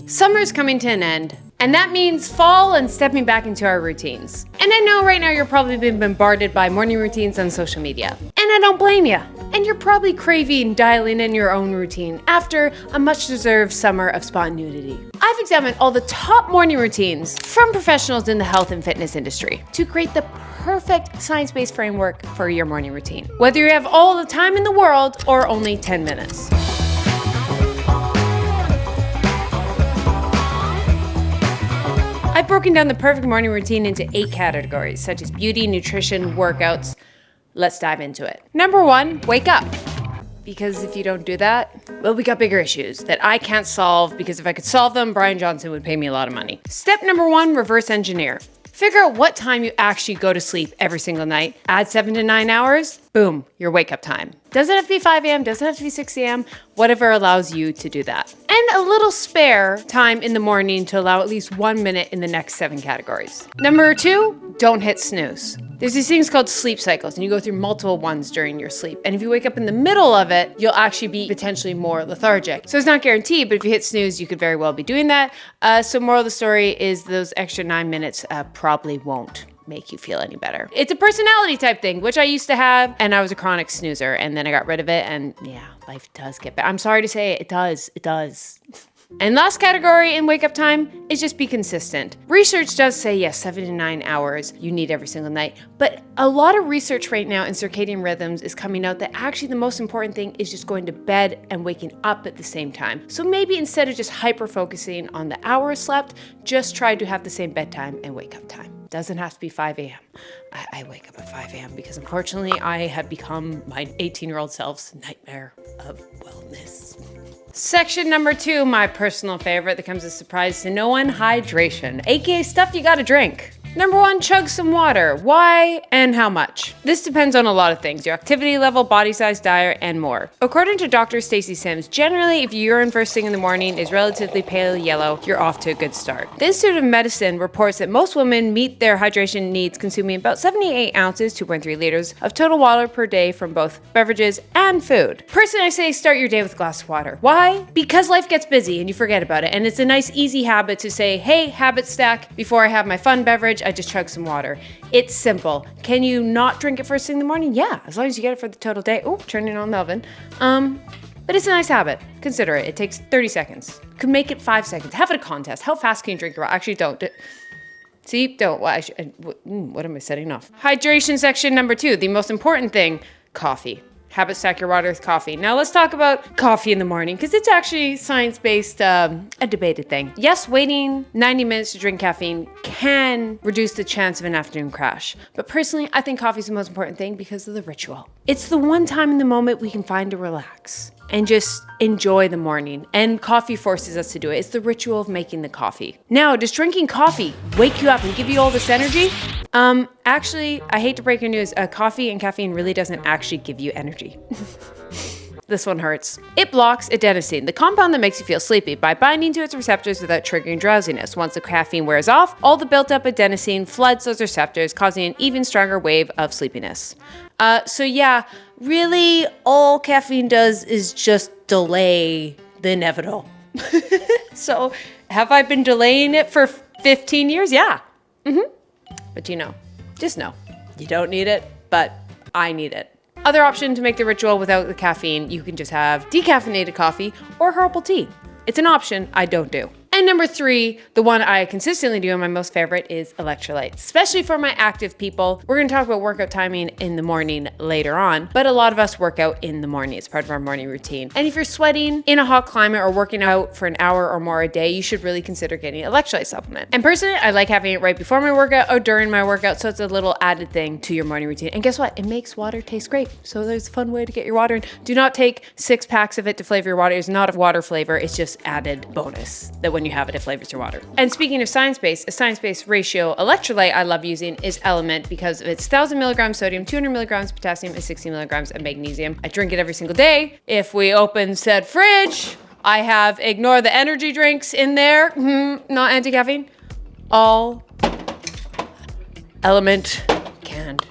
Summer's coming to an end, and that means fall and stepping back into our routines. And I know right now you're probably being bombarded by morning routines on social media, and I don't blame you. And you're probably craving dialing in your own routine after a much-deserved summer of spontaneity. I've examined all the top morning routines from professionals in the health and fitness industry to create the perfect science-based framework for your morning routine, whether you have all the time in the world or only 10 minutes. I've broken down the perfect morning routine into 8 categories, such as beauty, nutrition, workouts. Let's dive into it. Number 1, wake up. Because if you don't do that, well, we got bigger issues that I can't solve, because if I could solve them, Brian Johnson would pay me a lot of money. Step number 1, reverse engineer. Figure out what time you actually go to sleep every single night. Add 7 to 9 hours, boom, your wake up time. Doesn't have to be 5 a.m., doesn't have to be 6 a.m., whatever allows you to do that. And a little spare time in the morning to allow at least 1 minute in the next 7 categories. Number 2, don't hit snooze. There's these things called sleep cycles, and you go through multiple ones during your sleep. And if you wake up in the middle of it, you'll actually be potentially more lethargic. So it's not guaranteed, but if you hit snooze, you could very well be doing that. So moral of the story is those extra 9 minutes probably won't make you feel any better. It's a personality type thing, which I used to have, and I was a chronic snoozer, and then I got rid of it, and yeah, life does get better. I'm sorry to say it does. And last category in wake up time is just be consistent. Research does say, yes, 7 to 9 hours you need every single night, but a lot of research right now in circadian rhythms is coming out that actually the most important thing is just going to bed and waking up at the same time. So maybe instead of just hyper focusing on the hours slept, just try to have the same bedtime and wake up time. Doesn't have to be 5 a.m. I wake up at 5 a.m. because unfortunately I have become my 18-year-old self's nightmare of wellness. Section number 2, my personal favorite that comes as a surprise to no one, hydration, aka stuff you gotta drink. Number 1, chug some water. Why and how much? This depends on a lot of things, your activity level, body size, diet, and more. According to Dr. Stacey Sims, generally if your urine first thing in the morning is relatively pale yellow, you're off to a good start. The Institute of Medicine reports that most women meet their hydration needs consuming about 78 ounces, 2.3 liters of total water per day from both beverages and food. Personally, I say start your day with a glass of water. Why? Because life gets busy and you forget about it, and it's a nice easy habit to say, hey, habit stack, before I have my fun beverage, I just chug some water. It's simple. Can you not drink it first thing in the morning? Yeah, as long as you get it for the total day. Oh, turning on the oven. But it's a nice habit. Consider it. It takes 30 seconds. Could make it 5 seconds. Have it a contest. How fast can you drink your water? Actually, don't. See, don't. What am I setting off? Hydration section number 2, the most important thing, coffee. Habit stack your water with coffee. Now let's talk about coffee in the morning, because it's actually science-based, a debated thing. Yes, waiting 90 minutes to drink caffeine can reduce the chance of an afternoon crash. But personally, I think coffee is the most important thing because of the ritual. It's the one time in the moment we can find to relax and just enjoy the morning. And coffee forces us to do it. It's the ritual of making the coffee. Now, does drinking coffee wake you up and give you all this energy? Actually, I hate to break your news, coffee and caffeine really doesn't actually give you energy. This one hurts. It blocks adenosine, the compound that makes you feel sleepy, by binding to its receptors without triggering drowsiness. Once the caffeine wears off, all the built up adenosine floods those receptors, causing an even stronger wave of sleepiness. So yeah, really all caffeine does is just delay the inevitable. So have I been delaying it for 15 years? Yeah. But just know, you don't need it, but I need it. Other option to make the ritual without the caffeine, you can just have decaffeinated coffee or herbal tea. It's an option I don't do. And number 3, the one I consistently do and my most favorite is electrolytes, especially for my active people. We're gonna talk about workout timing in the morning later on, but a lot of us work out in the morning. It's part of our morning routine. And if you're sweating in a hot climate or working out for an hour or more a day, you should really consider getting an electrolyte supplement. And personally, I like having it right before my workout or during my workout, so it's a little added thing to your morning routine. And guess what? It makes water taste great. So there's a fun way to get your water in. Do not take 6 packs of it to flavor your water. It's not a water flavor. It's just added bonus that when you have it flavors your water. And speaking of science-based, a science-based ratio electrolyte I love using is Element because of its 1,000 milligrams sodium, 200 milligrams potassium, and 60 milligrams of magnesium. I drink it every single day. If we open said fridge, I have ignore the energy drinks in there, not anti-caffeine, all Element canned.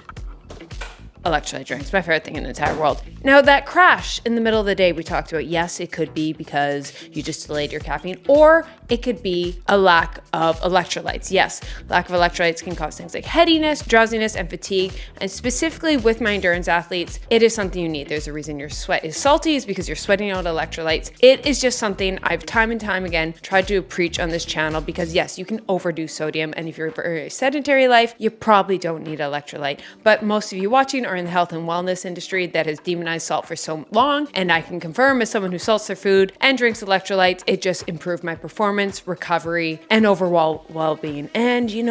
electrolyte drinks, my favorite thing in the entire world. Now that crash in the middle of the day we talked about, yes, it could be because you just delayed your caffeine, or it could be a lack of electrolytes. Yes, lack of electrolytes can cause things like headiness, drowsiness, and fatigue. And specifically with my endurance athletes, it is something you need. There's a reason your sweat is salty, is because you're sweating out electrolytes. It is just something I've time and time again tried to preach on this channel, because yes, you can overdo sodium, and if you're a very sedentary life, you probably don't need electrolyte. But most of you watching are in the health and wellness industry that has demonized salt for so long, and I can confirm, as someone who salts their food and drinks electrolytes, it just improved my performance, recovery, and overall well-being. And you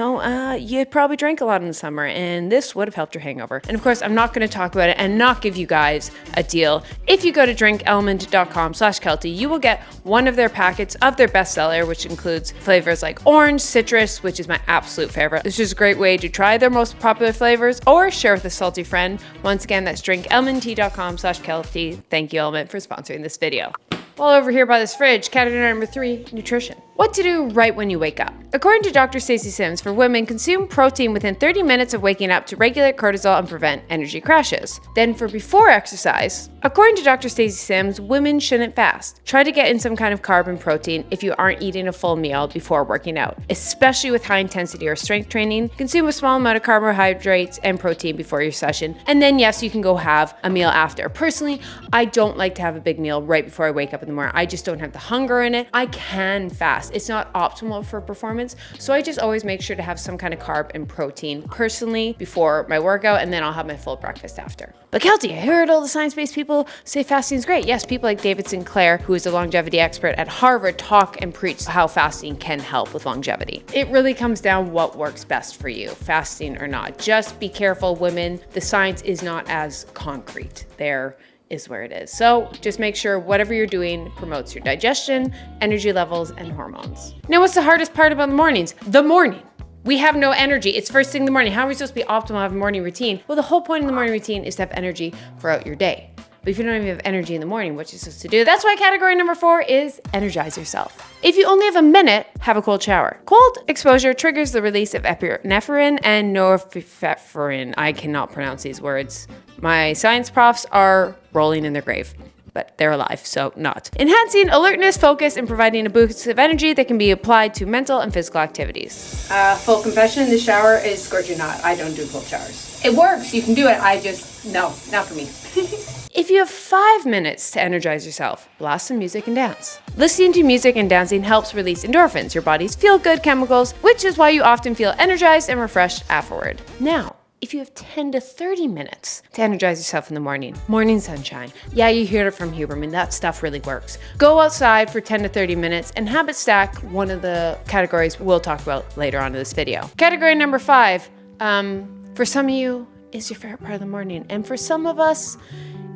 probably drank a lot in the summer, and this would have helped your hangover. And of course, I'm not going to talk about it and not give you guys a deal. If you go to drinkelement.com/Keltie, you will get one of their packets of their bestseller, which includes flavors like orange, citrus, which is my absolute favorite. This is a great way to try their most popular flavors or share with a salty friend. Once again, that's drinkelement.com/Keltie. Thank you, Element, for sponsoring this video. While over here by this fridge, category number 3, nutrition. What to do right when you wake up. According to Dr. Stacey Sims, for women, consume protein within 30 minutes of waking up to regulate cortisol and prevent energy crashes. Then for before exercise, according to Dr. Stacey Sims, women shouldn't fast. Try to get in some kind of carb and protein if you aren't eating a full meal before working out, especially with high intensity or strength training. Consume a small amount of carbohydrates and protein before your session. And then yes, you can go have a meal after. Personally, I don't like to have a big meal right before I wake up in the morning. I just don't have the hunger in it. I can fast. It's not optimal for performance, so I just always make sure to have some kind of carb and protein personally before my workout, and then I'll have my full breakfast after. But Keltie, I heard all the science-based people say fasting is great. Yes, people like David Sinclair, who is a longevity expert at Harvard, talk and preach how fasting can help with longevity. It really comes down what works best for you, fasting or not. Just be careful, women. The science is not as concrete. There is where it is. So just make sure whatever you're doing promotes your digestion, energy levels, and hormones. Now, what's the hardest part about the mornings? The morning. We have no energy. It's first thing in the morning. How are we supposed to be optimal to have a morning routine? Well, the whole point of the morning routine is to have energy throughout your day. But if you don't even have energy in the morning, what you're supposed to do? That's why category number 4 is energize yourself. If you only have a minute, have a cold shower. Cold exposure triggers the release of epinephrine and norepinephrine. I cannot pronounce these words. My science profs are rolling in their grave, but they're alive, so not. Enhancing alertness, focus, and providing a boost of energy that can be applied to mental and physical activities. Full confession, the shower is scorching hot. I don't do cold showers. It works, you can do it. No, not for me. If you have 5 minutes to energize yourself, blast some music and dance. Listening to music and dancing helps release endorphins, your body's feel-good chemicals, which is why you often feel energized and refreshed afterward. Now, if you have 10 to 30 minutes to energize yourself in the morning, morning sunshine. Yeah, you heard it from Huberman. That stuff really works. Go outside for 10 to 30 minutes and habit stack, one of the categories we'll talk about later on in this video. Category number 5, for some of you, is your favorite part of the morning. And for some of us,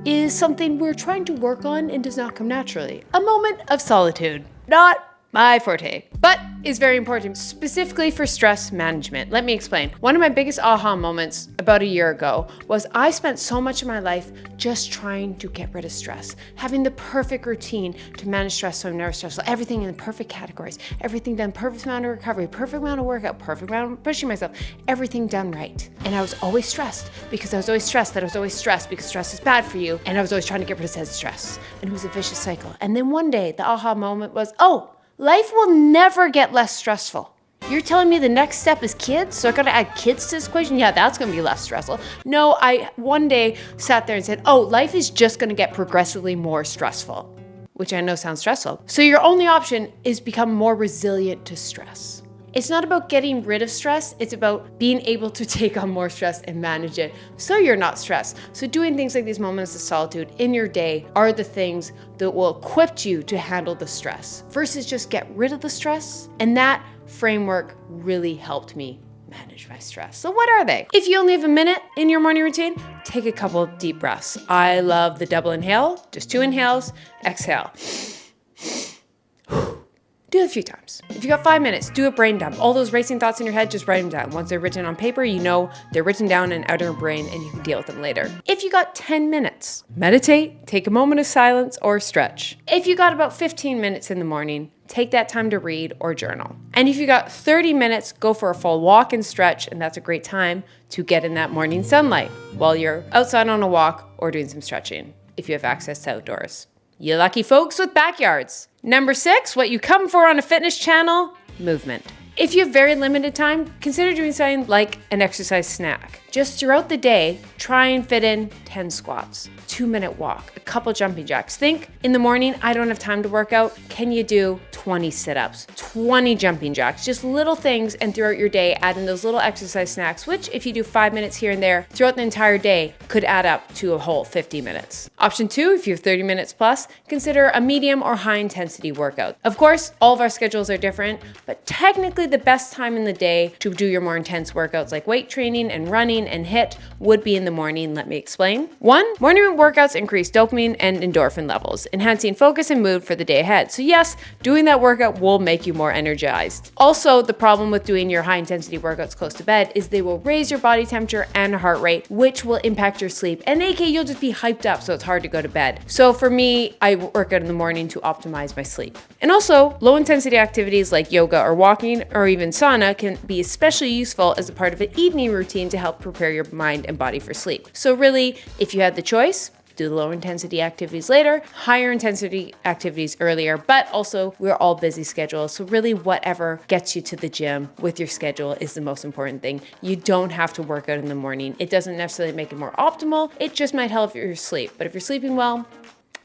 is something we're trying to work on and does not come naturally. A moment of solitude. Not my forte, but is very important, specifically for stress management. Let me explain. One of my biggest aha moments about a year ago was I spent so much of my life just trying to get rid of stress, having the perfect routine to manage stress so I'm never stressful, everything in the perfect categories, everything done, perfect amount of recovery, perfect amount of workout, perfect amount of pushing myself, everything done right. And I was always stressed because I was always stressed that I was always stressed because stress is bad for you. And I was always trying to get rid of said stress. And it was a vicious cycle. And then one day the aha moment was, oh, life will never get less stressful. You're telling me the next step is kids? So I gotta add kids to this equation? Yeah, that's gonna be less stressful. No, I one day sat there and said, oh, life is just gonna get progressively more stressful, which I know sounds stressful. So your only option is become more resilient to stress. It's not about getting rid of stress, it's about being able to take on more stress and manage it so you're not stressed. So doing things like these moments of solitude in your day are the things that will equip you to handle the stress versus just get rid of the stress. And that framework really helped me manage my stress. So what are they? If you only have a minute in your morning routine, take a couple of deep breaths. I love the double inhale, just 2 inhales, exhale. Do it a few times. If you got 5 minutes, do a brain dump. All those racing thoughts in your head, just write them down. Once they're written on paper, you know they're written down and out of your brain and you can deal with them later. If you got 10 minutes, meditate, take a moment of silence or stretch. If you got about 15 minutes in the morning, take that time to read or journal. And if you got 30 minutes, go for a full walk and stretch, and that's a great time to get in that morning sunlight while you're outside on a walk or doing some stretching, if you have access to outdoors. You lucky folks with backyards. Number 6, what you come for on a fitness channel, movement. If you have very limited time, consider doing something like an exercise snack. Just throughout the day, try and fit in 10 squats, 2-minute walk, a couple jumping jacks. Think, in the morning, I don't have time to work out. Can you do 20 sit-ups, 20 jumping jacks? Just little things, and throughout your day, add in those little exercise snacks, which if you do 5 minutes here and there, throughout the entire day, could add up to a whole 50 minutes. Option 2, if you have 30 minutes plus, consider a medium or high intensity workout. Of course, all of our schedules are different, but technically the best time in the day to do your more intense workouts like weight training and running and HIIT would be in the morning. Let me explain. 1, morning workouts increase dopamine and endorphin levels, enhancing focus and mood for the day ahead. So yes, doing that workout will make you more energized. Also, the problem with doing your high intensity workouts close to bed is they will raise your body temperature and heart rate, which will impact your sleep. And aka you'll just be hyped up, so it's hard to go to bed. So for me, I work out in the morning to optimize my sleep. And also, low intensity activities like yoga or walking or even sauna can be especially useful as a part of an evening routine to help prepare your mind and body for sleep. So really, if you had the choice, do the low intensity activities later, higher intensity activities earlier, but also we're all busy schedules. So really whatever gets you to the gym with your schedule is the most important thing. You don't have to work out in the morning. It doesn't necessarily make it more optimal. It just might help your sleep. But if you're sleeping well,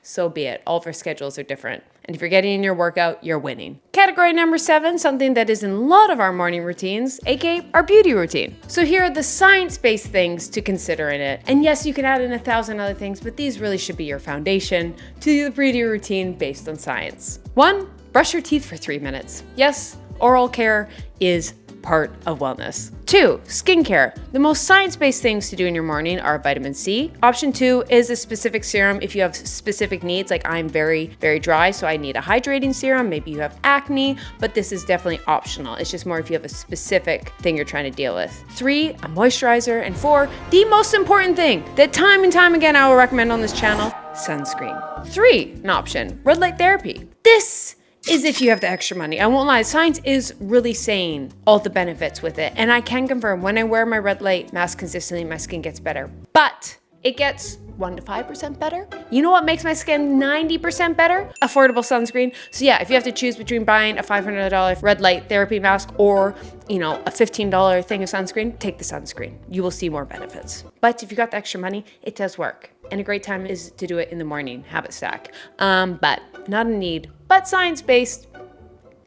so be it. All of our schedules are different. And if you're getting in your workout, you're winning. Category number 7, something that is in a lot of our morning routines, aka our beauty routine. So here are the science-based things to consider in it. And yes, you can add in 1,000 other things, but these really should be your foundation to the beauty routine based on science. 1, brush your teeth for 3 minutes. Yes, oral care is part of wellness. 2, skincare. The most science-based things to do in your morning are vitamin C. Option 2 is a specific serum if you have specific needs, like I'm very, very dry, so I need a hydrating serum. Maybe you have acne, but this is definitely optional. It's just more if you have a specific thing you're trying to deal with. 3, a moisturizer. And 4, the most important thing that time and time again I will recommend on this channel, sunscreen. 3, an option, red light therapy. This is if you have the extra money. I won't lie, science is really saying all the benefits with it. And I can confirm when I wear my red light mask consistently, my skin gets better. But it gets 1 to 5% better. You know what makes my skin 90% better? Affordable sunscreen. So yeah, if you have to choose between buying a $500 red light therapy mask or, a $15 thing of sunscreen, take the sunscreen. You will see more benefits. But if you got the extra money, it does work. And a great time is to do it in the morning, habit stack. But not a need, but science-based,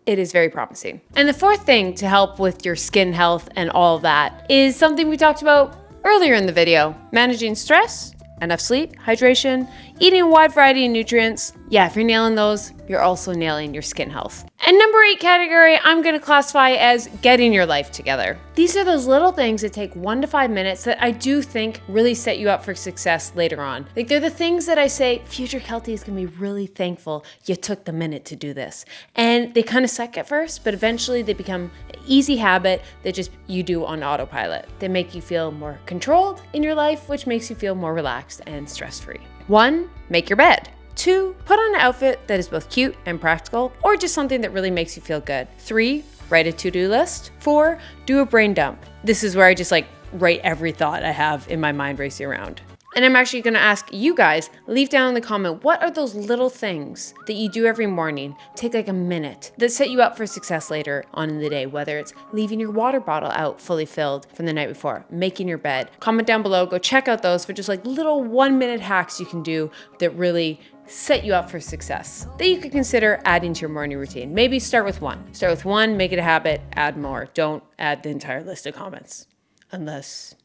it is very promising. And the 4th thing to help with your skin health and all of that is something we talked about earlier in the video, managing stress, enough sleep, hydration, eating a wide variety of nutrients. Yeah, if you're nailing those, you're also nailing your skin health. And number 8 category, I'm gonna classify as getting your life together. These are those little things that take 1 to 5 minutes that I do think really set you up for success later on. Like they're the things that I say, future Keltie is gonna be really thankful you took the minute to do this. And they kind of suck at first, but eventually they become an easy habit that just you do on autopilot. They make you feel more controlled in your life, which makes you feel more relaxed and stress-free. 1, make your bed. 2, put on an outfit that is both cute and practical, or just something that really makes you feel good. 3, write a to-do list. 4, do a brain dump. This is where I just write every thought I have in my mind racing around. And I'm actually gonna ask you guys, leave down in the comment, what are those little things that you do every morning, take a minute, that set you up for success later on in the day, whether it's leaving your water bottle out fully filled from the night before, making your bed. Comment down below, go check out those for just little 1-minute hacks you can do that really set you up for success that you could consider adding to your morning routine. Maybe start with 1. Start with 1, make it a habit, add more. Don't add the entire list of comments unless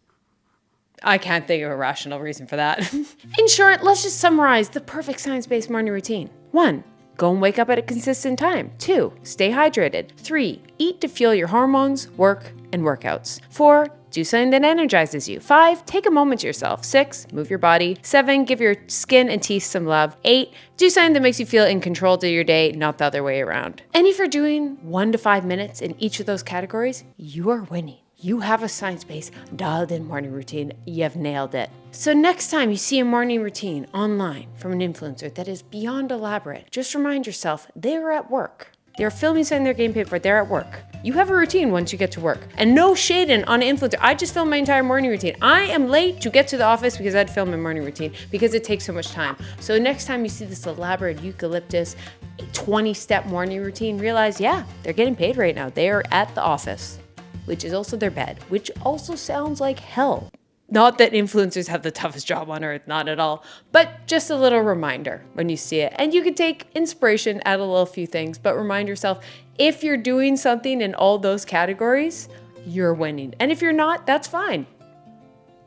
I can't think of a rational reason for that. In short, let's just summarize the perfect science-based morning routine. 1, go and wake up at a consistent time. 2, stay hydrated. 3, eat to fuel your hormones, work, and workouts. 4, do something that energizes you. 5, take a moment to yourself. 6, move your body. 7, give your skin and teeth some love. 8, do something that makes you feel in control of your day, not the other way around. And if you're doing 1 to 5 minutes in each of those categories, you are winning. You have a science-based, dialed-in morning routine. You've nailed it. So next time you see a morning routine online from an influencer that is beyond elaborate, just remind yourself they're at work. They're filming something they're getting paid for. They're at work. You have a routine once you get to work. And no shading on an influencer. I just filmed my entire morning routine. I am late to get to the office because I had to film my morning routine because it takes so much time. So next time you see this elaborate eucalyptus 20-step morning routine, realize, yeah, they're getting paid right now. They are at the office, which is also their bed, which also sounds like hell. Not that influencers have the toughest job on earth, not at all, but just a little reminder when you see it. And you can take inspiration out of a little few things, but remind yourself, if you're doing something in all those categories, you're winning. And if you're not, that's fine.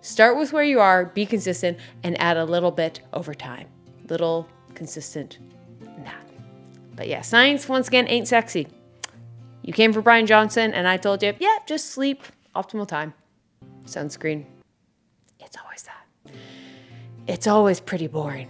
Start with where you are, be consistent, and add a little bit over time. Little consistent, But yeah, science, once again, ain't sexy. You came for Brian Johnson, and I told you, yeah, just sleep, optimal time, sunscreen. It's always that. It's always pretty boring.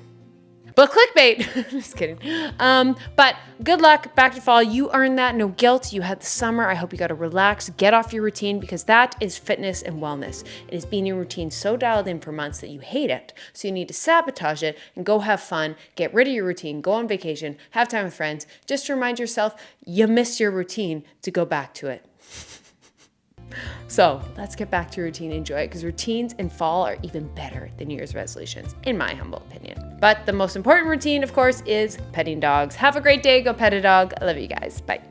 But clickbait, just kidding. But good luck, back to fall. You earned that, no guilt. You had the summer. I hope you got to relax, get off your routine, because that is fitness and wellness. It is being your routine so dialed in for months that you hate it. So you need to sabotage it and go have fun, get rid of your routine, go on vacation, have time with friends, just to remind yourself you missed your routine to go back to it. So let's get back to routine and enjoy it, because routines in fall are even better than New Year's resolutions, in my humble opinion. But the most important routine, of course, is petting dogs. Have a great day. Go pet a dog. I love you guys. Bye.